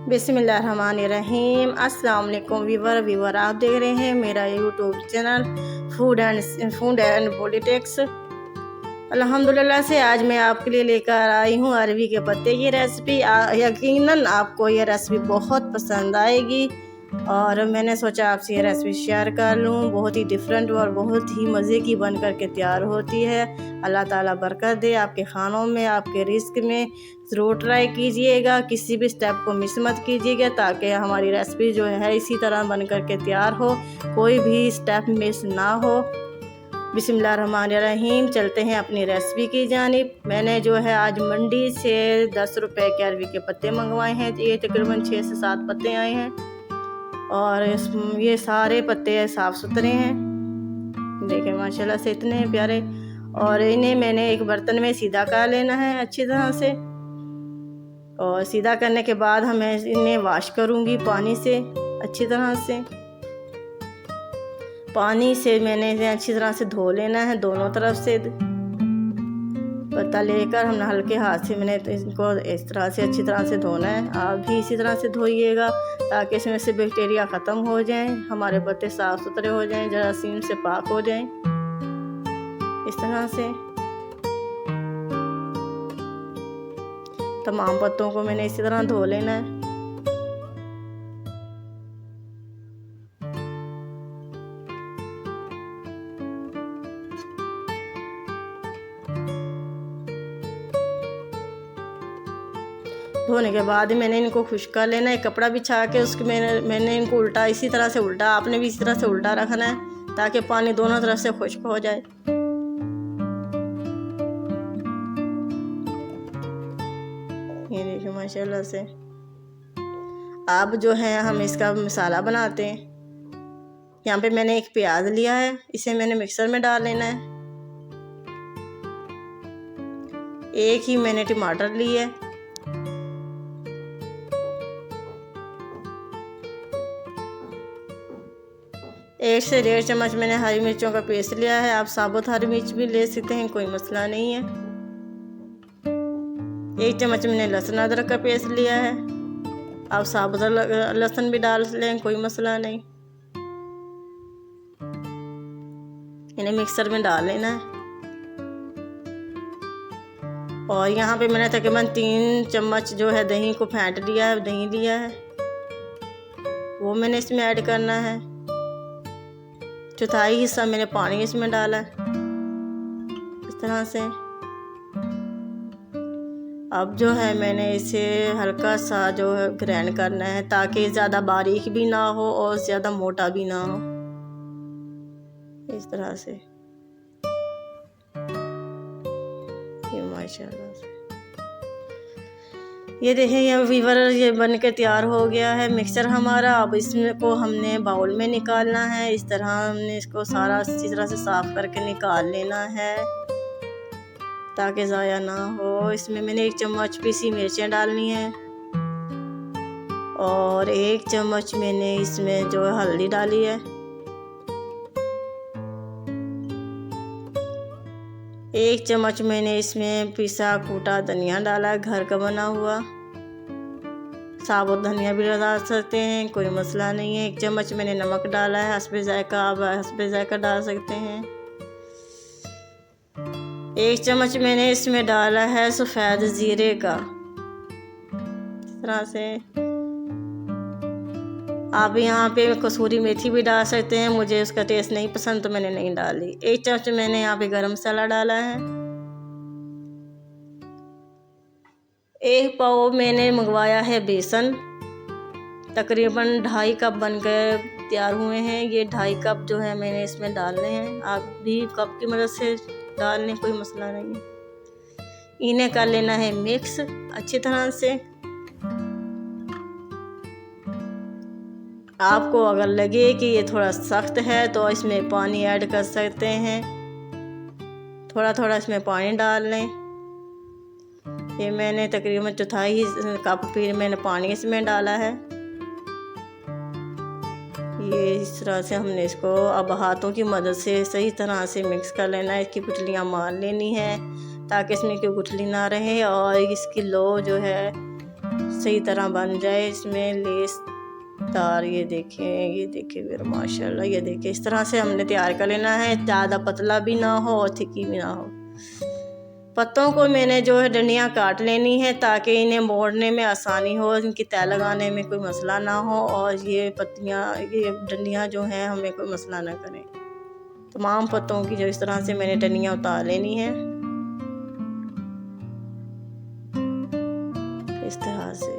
बिस्मिल्लाहिर्रहमानिर्रहीम। अस्सलाम वालेकुम व्यूवर आप देख रहे हैं मेरा YouTube channel food and politics. अल्हम्दुलिल्लाह से आज मैं आपके लिए लेकर आई हूँ अरबी के पत्ते की रेसिपी। यकीनन आपको ये रेसिपी बहुत पसंद आएगी और मैंने सोचा आपसे ये रेसिपी शेयर कर लूँ। बहुत ही डिफरेंट और बहुत ही मज़े की बन कर के तैयार होती है। अल्लाह ताला बरकत दे आपके खानों में, आपके रिस्क में। ज़रूर ट्राई कीजिएगा, किसी भी स्टेप को मिस मत कीजिएगा ताकि हमारी रेसिपी जो है इसी तरह बन कर के तैयार हो, कोई भी स्टेप मिस ना हो। बिस्मिल्लाहिर्रहमानिर्रहीम। चलते हैं अपनी रेसिपी की जानिब। मैंने जो है आज मंडी से 10 रुपए के अरबी के पत्ते मंगवाए हैं। ये तकरीबन 6 से 7 पत्ते आए हैं और ये सारे पत्ते साफ़ सुथरे हैं। देखें माशाल्लाह से इतने प्यारे। और इन्हें मैंने एक बर्तन में सीधा कर लेना है अच्छी तरह से। और सीधा करने के बाद हमें इन्हें वॉश करूँगी पानी से अच्छी तरह से। पानी से मैंने इन्हें अच्छी तरह से धो लेना है दोनों तरफ से। पत्ता लेकर हमने हल्के हाथ से मैंने तो इनको इस तरह से अच्छी तरह से धोना है। आप भी इसी तरह से धोइएगा ताकि इसमें से बैक्टीरिया ख़त्म हो जाएं, हमारे पत्ते साफ़ सुथरे हो जाएं, जरासीम से पाक हो जाएं। इस तरह से तमाम पत्तों को मैंने इसी तरह धो लेना है। धोने के बाद मैंने इनको खुश्क कर लेना है, कपड़ा बिछा के उसके मैंने इनको उल्टा इसी तरह से उल्टा, आपने भी इसी तरह से उल्टा रखना है ताकि पानी दोनों तरफ से खुश्क हो जाए। ये देखिए माशाल्लाह से। अब जो है हम इसका मसाला बनाते हैं। यहाँ पे मैंने एक प्याज लिया है, इसे मैंने मिक्सर में डाल लेना है। एक ही मैंने टमाटर ली है। एक से 1.5 चम्मच मैंने हरी मिर्चों का पेस्ट लिया है। आप साबुत हरी मिर्च भी ले सकते हैं, कोई मसला नहीं है। 1 चम्मच मैंने लहसुन अदरक का पेस्ट लिया है। आप साबुत लहसुन भी डाल लें, कोई मसला नहीं। इन्हें मिक्सर में डाल लेना है। और यहाँ पे मैंने तकरीबन 3 चम्मच जो है दही को फेंट लिया है, दही लिया है, वो मैंने इसमें ऐड करना है। चौथाई हिस्सा मैंने पानी इसमें डाला है इस तरह से। अब जो है मैंने इसे हल्का सा जो है ग्राइंड करना है ताकि ज़्यादा बारीक भी ना हो और ज़्यादा मोटा भी ना हो, इस तरह से। ये माशाल्लाह से ये देखें ये वीवर ये बन के तैयार हो गया है मिक्सचर हमारा। अब इसमें को हमने बाउल में निकालना है। इस तरह हमने इसको सारा अच्छी तरह से साफ़ करके निकाल लेना है ताकि ज़ाया ना हो। इसमें मैंने 1 चम्मच पीसी मिर्चें डालनी है और 1 चम्मच मैंने इसमें जो है हल्दी डाली है। 1 चम्मच मैंने इसमें पिसा कूटा धनिया डाला है, घर का बना हुआ। साबुत धनिया भी डाल सकते हैं, कोई मसला नहीं है। 1 चम्मच मैंने नमक डाला है, हस्बे जायका, आप हस्बे जायका डाल सकते हैं। 1 चम्मच मैंने इसमें डाला है सफ़ेद ज़ीरे का, इस तरह से। आप यहाँ पे कसूरी मेथी भी डाल सकते हैं, मुझे उसका टेस्ट नहीं पसंद तो मैंने नहीं डाली। 1 चम्मच मैंने यहाँ पे गरम मसाला डाला है। 1 पाव मैंने मंगवाया है बेसन, तकरीबन 2.5 कप बनकर तैयार हुए हैं। ये 2.5 कप जो है मैंने इसमें डालने हैं, आप भी कप की मदद से डाल लें, कोई मसला नहीं है। इन्हें कर लेना है मिक्स अच्छी तरह से। आपको अगर लगे कि ये थोड़ा सख्त है तो इसमें पानी ऐड कर सकते हैं, थोड़ा थोड़ा इसमें पानी डाल लें। ये मैंने तकरीबन चौथाई कप फिर मैंने पानी इसमें डाला है। ये इस तरह से हमने इसको अब हाथों की मदद से सही तरह से मिक्स कर लेना है। इसकी गुठलियाँ मार लेनी है ताकि इसमें कोई गुठली ना रहे और इसकी लो जो है सही तरह बन जाए। इसमें लेस तार ये देखें फिर माशाल्लाह ये देखें, इस तरह से हमने तैयार कर लेना है। ज़्यादा पतला भी ना हो और थिकी भी ना हो। पत्तों को मैंने जो है डंडियाँ काट लेनी है ताकि इन्हें मोड़ने में आसानी हो, इनकी तय लगाने में कोई मसला ना हो और ये डंडियाँ जो हैं हमें कोई मसला ना करें। तमाम पत्तों की जो इस तरह से मैंने डंडियाँ उतार लेनी है इस तरह से।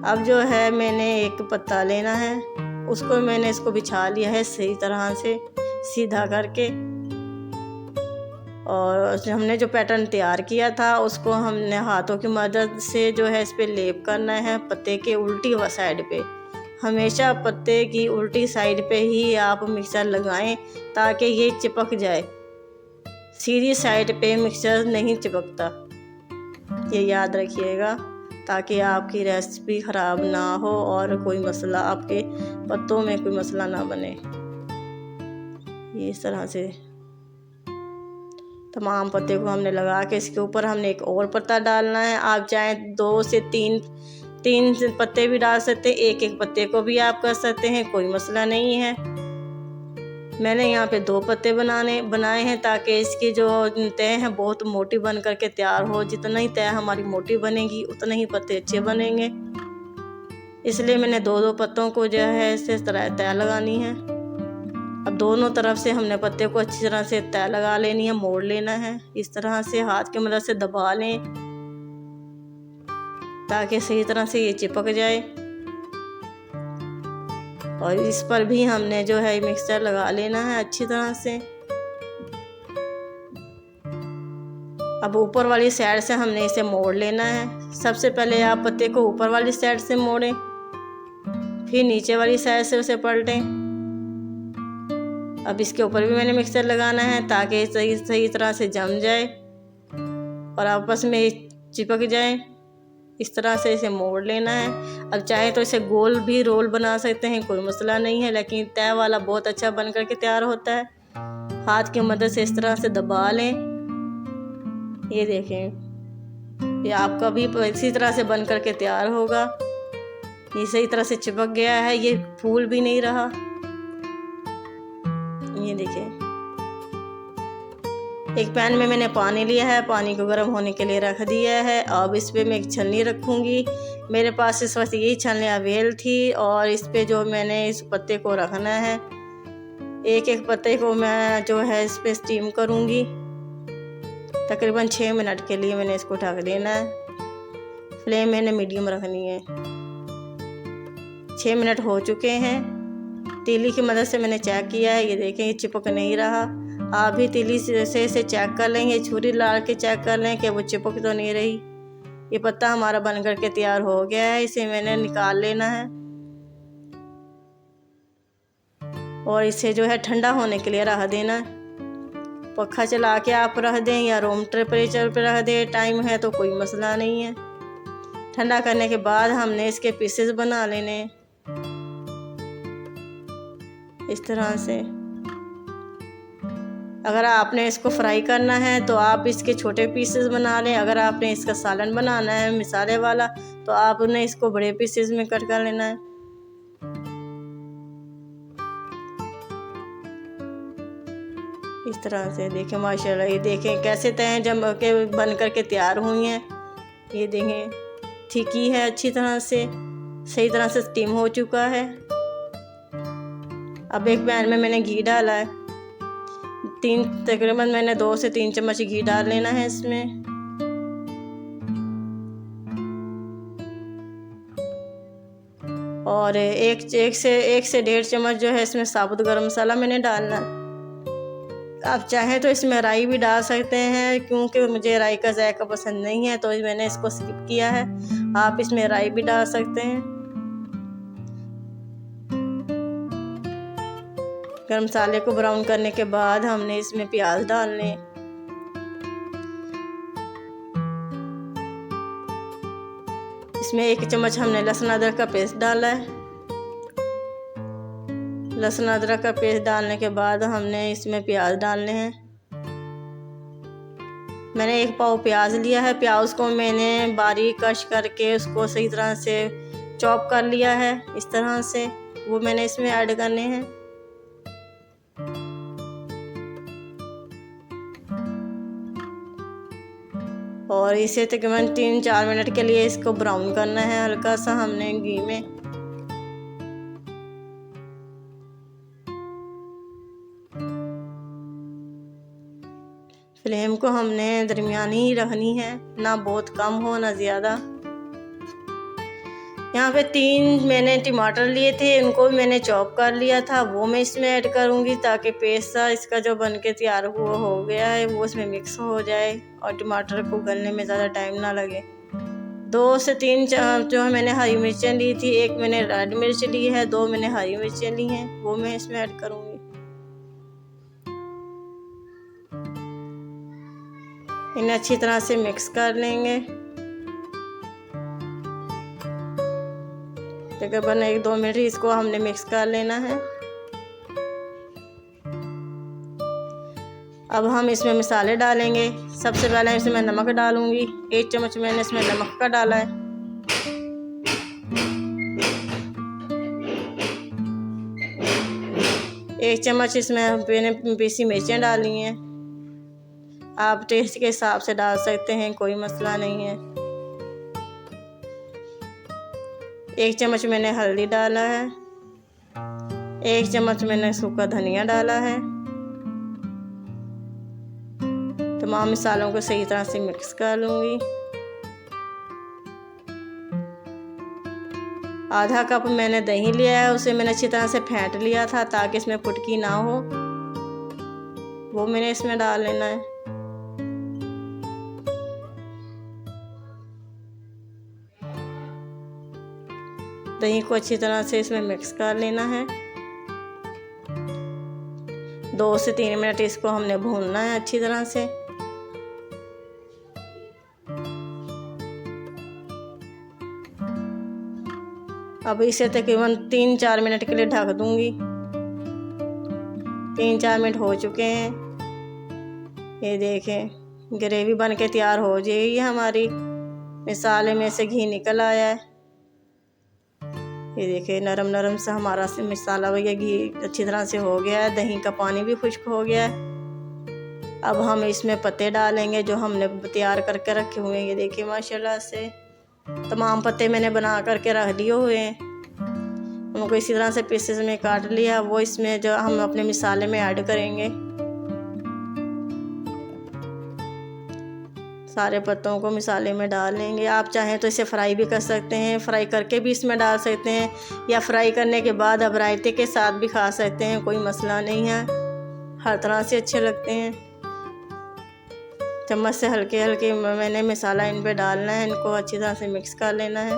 अब जो है मैंने एक पत्ता लेना है, उसको मैंने इसको बिछा लिया है सही तरह से सीधा करके, और हमने जो पैटर्न तैयार किया था उसको हमने हाथों की मदद से जो है इस पे लेप करना है पत्ते के उल्टी साइड पे। हमेशा पत्ते की उल्टी साइड पे ही आप मिक्सचर लगाएं ताकि ये चिपक जाए। सीधी साइड पे मिक्सचर नहीं चिपकता, ये याद रखिएगा, ताकि आपकी रेसिपी ख़राब ना हो और कोई मसला आपके पत्तों में कोई मसला ना बने। ये इस तरह से तमाम पत्ते को हमने लगा के इसके ऊपर हमने एक और पत्ता डालना है। आप चाहें 2 से 3 पत्ते भी डाल सकते हैं, एक पत्ते को भी आप कर सकते हैं, कोई मसला नहीं है। मैंने यहाँ पे 2 पत्ते बनाए हैं ताकि इसकी जो तय है बहुत मोटी बन करके तैयार हो। जितना ही तय हमारी मोटी बनेगी उतना ही पत्ते अच्छे बनेंगे, इसलिए मैंने 2 पत्तों को जो है इस तरह तय लगानी है। अब दोनों तरफ से हमने पत्ते को अच्छी तरह से तय लगा लेनी है, मोड़ लेना है। इस तरह से हाथ की मदद से दबा लें ताकि सही तरह से ये चिपक जाए। और इस पर भी हमने जो है मिक्सचर लगा लेना है अच्छी तरह से। अब ऊपर वाली साइड से हमने इसे मोड़ लेना है। सबसे पहले आप पत्ते को ऊपर वाली साइड से मोड़ें, फिर नीचे वाली साइड से उसे पलटें। अब इसके ऊपर भी मैंने मिक्सचर लगाना है ताकि सही तरह से जम जाए और आपस में चिपक जाए। इस तरह से इसे मोड़ लेना है। अब चाहे तो इसे गोल भी रोल बना सकते हैं, कोई मसला नहीं है, लेकिन तय वाला बहुत अच्छा बन करके तैयार होता है। हाथ की मदद से इस तरह से दबा लें। ये देखें, ये आपका भी इसी तरह से बन करके तैयार होगा। ये सही तरह से चिपक गया है, ये फूल भी नहीं रहा। ये देखें, एक पैन में मैंने पानी लिया है, पानी को गर्म होने के लिए रख दिया है। अब इस पे मैं एक छलनी रखूँगी। मेरे पास इस वक्त यही छलनी अवेल थी और इस पे जो मैंने इस पत्ते को रखना है, एक पत्ते को मैं जो है इस पे स्टीम करूँगी। तकरीबन 6 मिनट के लिए मैंने इसको ढक देना है। फ्लेम मैंने मीडियम रखनी है। 6 मिनट हो चुके हैं। तीली की मदद से मैंने चेक किया है, ये देखें ये चिपक नहीं रहा। आप भी तीली से इसे चेक कर लेंगे, छुरी ला के चेक कर लें कि वो चिपक तो नहीं रही। ये पत्ता हमारा बन करके तैयार हो गया है, इसे मैंने निकाल लेना है और इसे जो है ठंडा होने के लिए रख देना है। पंखा चला के आप रख दें या रूम टेम्परेचर पर रख दें, टाइम है तो कोई मसला नहीं है। ठंडा करने के बाद हमने इसके पीसेस बना लेने इस तरह से। अगर आपने इसको फ्राई करना है तो आप इसके छोटे पीसेस बना लें। अगर आपने इसका सालन बनाना है मिसाले वाला तो आपने इसको बड़े पीसेस में कट कर लेना है। इस तरह से देखें माशाल्लाह, ये देखें कैसे तय जम के बन करके तैयार हुई हैं। ये देखें थिकी है, अच्छी तरह से सही तरह से स्टीम हो चुका है। अब एक पैन में मैंने घी डाला है, तकरीबन मैंने 2 से 3 चम्मच घी डाल लेना है इसमें। और एक से 1.5 चम्मच जो है इसमें साबुत गरम मसाला मैंने डालना है। आप चाहें तो इसमें राई भी डाल सकते हैं, क्योंकि मुझे राई का जायका पसंद नहीं है तो मैंने इसको स्किप किया है। आप इसमें राई भी डाल सकते हैं। गरम मसाले को ब्राउन करने के बाद हमने इसमें प्याज डालने। इसमें 1 चम्मच हमने लहसुन अदरक का पेस्ट डाला है। लहसुन अदरक का पेस्ट डालने के बाद हमने इसमें प्याज डालने हैं। मैंने 1 पाव प्याज लिया है। प्याज को मैंने बारीक कश करके उसको सही तरह से चॉप कर लिया है, इस तरह से। वो मैंने इसमें ऐड करने हैं। और इसे तकरीबन 3-4 मिनट के लिए इसको ब्राउन करना है हल्का सा हमने घी में। फ्लेम को हमने दरमियानी ही रखनी है, ना बहुत कम हो ना ज़्यादा। यहाँ पे 3 मैंने टमाटर लिए थे, उनको भी मैंने चॉप कर लिया था, वो मैं इसमें ऐड करूँगी ताकि पेस्ट सा इसका जो बन के तैयार हुआ हो गया है वो इसमें मिक्स हो जाए और टमाटर को गलने में ज़्यादा टाइम ना लगे। 2 से 3 जो मैंने हरी मिर्चें ली थी, 1 मैंने रेड मिर्च ली है, 2 मैंने हरी मिर्चें ली हैं, वो मैं इसमें ऐड करूँगी। इन्हें अच्छी तरह से मिक्स कर लेंगे। तकरीबन 1-2 मिनट इसको हमने मिक्स कर लेना है। अब हम इसमें मसाले डालेंगे। सबसे पहले इसमें नमक डालूंगी। 1 चम्मच मैंने इसमें नमक का डाला है। एक चम्मच इसमें मैंने पीसी मिर्चें डाली हैं। आप टेस्ट के हिसाब से डाल सकते हैं, कोई मसला नहीं है। 1 चम्मच मैंने हल्दी डाला है। 1 चम्मच मैंने सूखा धनिया डाला है। तमाम मसालों को सही तरह से मिक्स कर लूँगी। आधा कप मैंने दही लिया है, उसे मैंने अच्छी तरह से फेंट लिया था ताकि इसमें फुटकी ना हो, वो मैंने इसमें डाल लेना है। दही को अच्छी तरह से इसमें मिक्स कर लेना है। 2 से 3 मिनट इसको हमने भूनना है अच्छी तरह से। अब इसे तकरीबन 3-4 मिनट के लिए ढक दूंगी। 3-4 मिनट हो चुके हैं। ये देखें ग्रेवी बन के तैयार हो जाएगी हमारी। मसाले में से घी निकल आया है। ये देखिए नरम नरम सा हमारा से मसाला भैया घी अच्छी तरह से हो गया है। दही का पानी भी खुश्क हो गया है। अब हम इसमें पत्ते डालेंगे जो हमने तैयार करके रखे हुए हैं। ये देखिए माशाल्लाह से तमाम पत्ते मैंने बना करके रख दिए हुए हैं। उनको इसी तरह से पीसेस में काट लिया। वो इसमें जो हम अपने मसाले में ऐड करेंगे। सारे पत्तों को मसाले में डाल लेंगे। आप चाहें तो इसे फ्राई भी कर सकते हैं, फ्राई करके भी इसमें डाल सकते हैं, या फ्राई करने के बाद अब रायते के साथ भी खा सकते हैं, कोई मसला नहीं है। हर तरह से अच्छे लगते हैं। चम्मच से हल्के हल्के मैंने मसाला इन पे डालना है। इनको अच्छी तरह से मिक्स कर लेना है।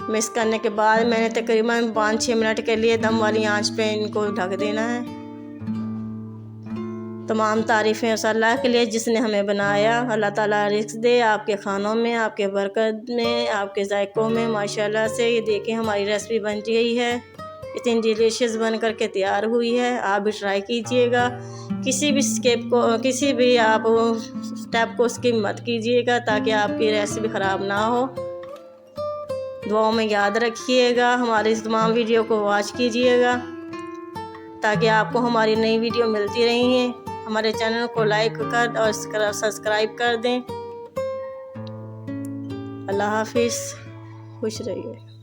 मिक्स करने के बाद मैंने तकरीबन 5-6 मिनट के लिए दम वाली आंच पे इनको ढक देना है। तमाम तारीफ़ें उस अल्लाह के लिए जिसने हमें बनाया। अल्लाह ताला रिज़्क़ दे आपके खानों में, आपके बरकत में, आपके जायकों में। माशाल्लाह से ये देखिए हमारी रेसिपी बन गई है। इतनी डिलीशियस बन कर के तैयार हुई है। आप भी ट्राई कीजिएगा। किसी भी आप स्टेप को स्किप मत कीजिएगा ताकि आपकी रेसिपी ख़राब ना हो। दुआओं में याद रखिएगा। हमारी इस तमाम वीडियो को वॉच कीजिएगा ताकि आपको हमारी नई वीडियो मिलती रही हैं। हमारे चैनल को लाइक कर और सब्सक्राइब कर दें। अल्लाह हाफिज़। खुश रहिए।